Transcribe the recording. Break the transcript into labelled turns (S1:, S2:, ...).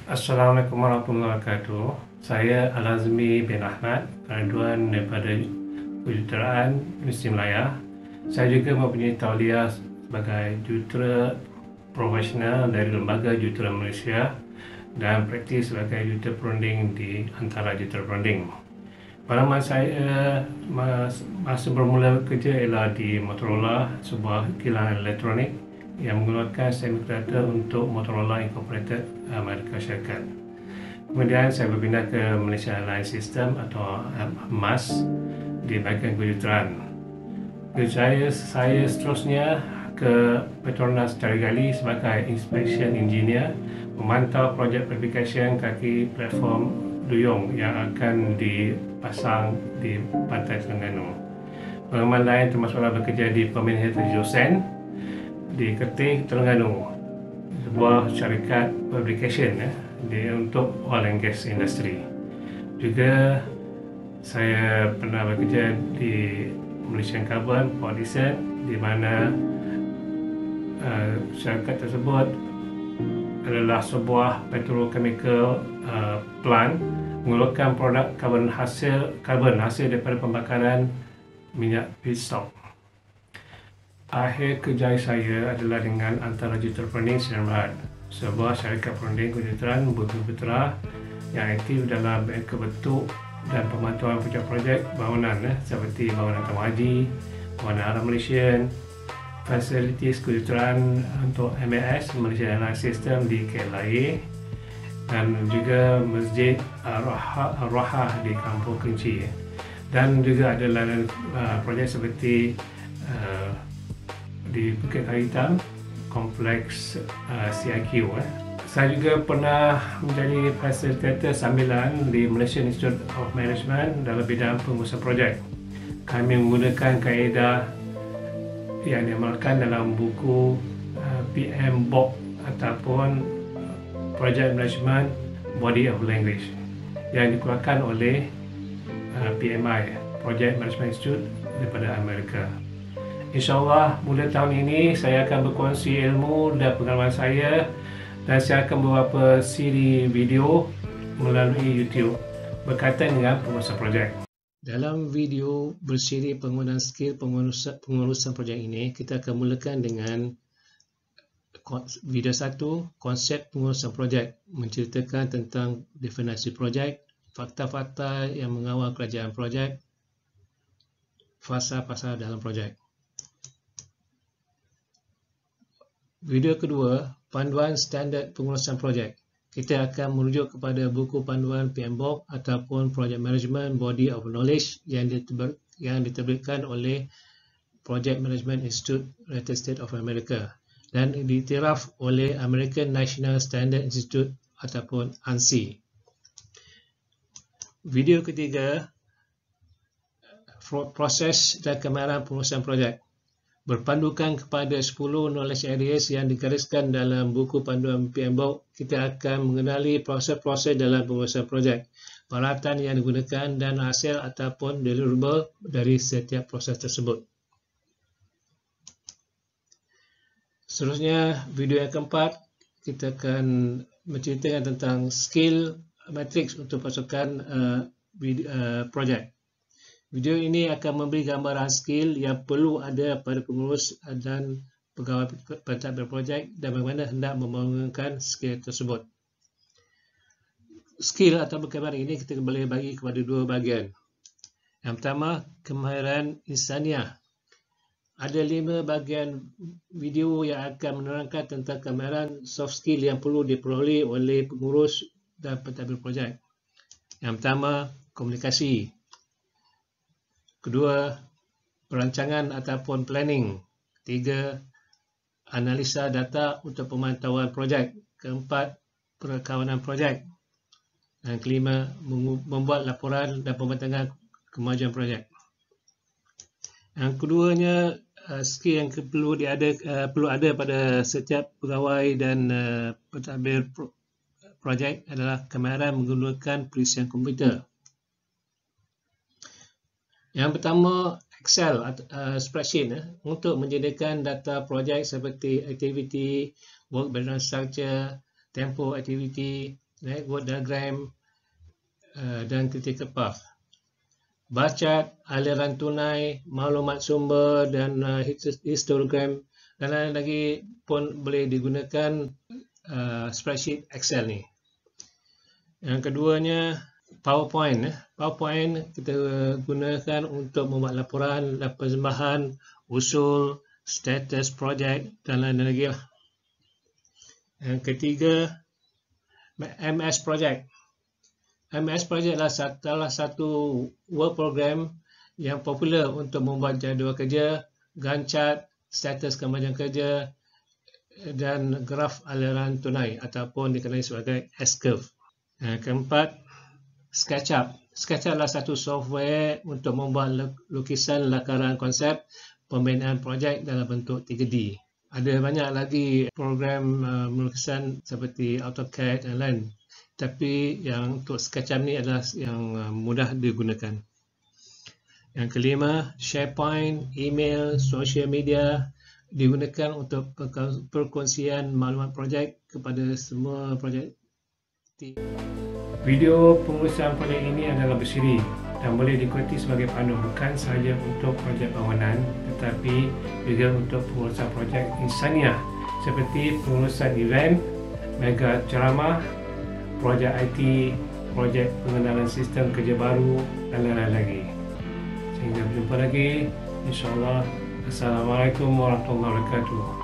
S1: Assalamualaikum warahmatullahi wabarakatuh. Saya Al-Azmi bin Ahmad, graduan daripada Kejuruteraan Universiti Melaya. Saya juga mempunyai tauliah sebagai jurutera profesional dari Lembaga Jurutera Malaysia dan praktis sebagai jurutera perunding di antara jurutera perunding. Pengalaman saya masa bermula bekerja ialah di Motorola, sebuah kilang elektronik yang mengeluarkan semiconductor untuk Motorola Incorporated Amerika Syarikat. Kemudian saya berpindah ke Malaysia Airlines System atau MAS di bahagian kejuruteraan. Saya seterusnya ke Petronas Carigali sebagai Inspection Engineer, memantau projek verification kaki platform duyung yang akan dipasang di pantai Terengganu. Pengalaman lain termasuklah bekerja di Peminat Josen di Kertih, Terengganu, sebuah syarikat fabrication untuk oil and gas industry. Juga saya pernah bekerja di Malaysian Carbon Port Dickson, di mana syarikat tersebut adalah sebuah petrochemical plant mengeluarkan produk karbon hasil daripada pembakaran minyak feedstock. Akhir kerjaya saya adalah dengan Antara Jurutera Perunding Sdn Bhd, sebuah syarikat perunding kejuruteraan berputera yang aktif dalam bentuk dan pemantauan projek-projek bangunan seperti bangunan Taman Haji, bangunan Haram Malaysian, fasilitis kejuruteraan untuk MAS Malaysia Airlines System di KLIA, dan juga Masjid Ar-Rahah di Kampung Kerinci, dan juga ada lain projek seperti di Bukit Karitam, kompleks CIQ. Saya juga pernah menjadi fasilitator sambilan di Malaysian Institute of Management dalam bidang pengurusan projek. Kami menggunakan kaedah yang diamalkan dalam buku PMBOK ataupun Project Management Body of Language yang dikeluarkan oleh PMI, Project Management Institute daripada Amerika. InsyaAllah mula tahun ini saya akan berkongsi ilmu dan pengalaman saya, dan saya akan beberapa siri video melalui YouTube berkaitan dengan pengurusan projek. Dalam video bersiri penggunaan skill pengurusan projek ini, kita akan mulakan dengan video 1, konsep pengurusan projek, menceritakan tentang definisi projek, fakta-fakta yang mengawal kerajaan projek, fasa-fasa dalam projek. Video kedua, panduan standard pengurusan projek. Kita akan merujuk kepada buku panduan PMBOK ataupun Project Management Body of Knowledge yang diterbitkan oleh Project Management Institute, United States of America, dan diiktiraf oleh American National Standard Institute ataupun ANSI. Video ketiga, proses dan kemahiran pengurusan projek. Berpandukan kepada 10 knowledge areas yang digariskan dalam buku panduan PMBOK, kita akan mengenali proses-proses dalam pengurusan projek, peralatan yang digunakan dan hasil ataupun deliverable dari setiap proses tersebut. Seterusnya, video yang keempat, kita akan menceritakan tentang skill matrix untuk pasukan projek. Video ini akan memberi gambaran skill yang perlu ada pada pengurus dan pegawai pentadbir projek dan bagaimana hendak membangunkan skill tersebut. Skill atau kemahiran ini kita boleh bagi kepada dua bahagian. Yang pertama, kemahiran insaniah. Ada 5 bahagian video yang akan menerangkan tentang kemahiran soft skill yang perlu diperoleh oleh pengurus dan pentadbir projek. Yang pertama, komunikasi. Kedua, perancangan ataupun planning. 3, analisa data untuk pemantauan projek. Keempat, perkawanan projek. Dan kelima, membuat laporan dan pembentangan kemajuan projek. Yang keduanya, skill yang perlu ada pada setiap pegawai dan pentadbir projek adalah kemahiran menggunakan perisian komputer. Yang pertama, Excel spreadsheet untuk menyediakan data projek seperti activity, work balance structure, tempo activity, network diagram dan critical path. Bacat, aliran tunai, maklumat sumber dan histogram dan lain lagi pun boleh digunakan spreadsheet Excel ni. Yang keduanya PowerPoint. PowerPoint kita gunakan untuk membuat laporan, persembahan, usul, status projek dan lain lagi lah. Yang ketiga MS Project. MS Project adalah salah satu work program yang popular untuk membuat jadual kerja, Gantt, status kemajuan kerja dan graf aliran tunai ataupun dikenali sebagai S-curve. Yang keempat, SketchUp. SketchUp adalah satu software untuk membuat lukisan lakaran konsep pembinaan projek dalam bentuk 3D. Ada banyak lagi program melukisan seperti AutoCAD dan lain. Tapi yang untuk SketchUp ni adalah yang mudah digunakan. Yang kelima, SharePoint, email, social media digunakan untuk perkongsian maklumat projek kepada semua projek. Video pengurusan projek ini adalah bersiri dan boleh diikuti sebagai pandu bukan sahaja untuk projek bangunan tetapi juga untuk pengurusan projek insaniah seperti pengurusan event, mega ceramah, projek IT, projek pengenalan sistem kerja baru dan lain-lain lagi. Sehingga berjumpa lagi, insyaAllah. Assalamualaikum warahmatullahi wabarakatuh.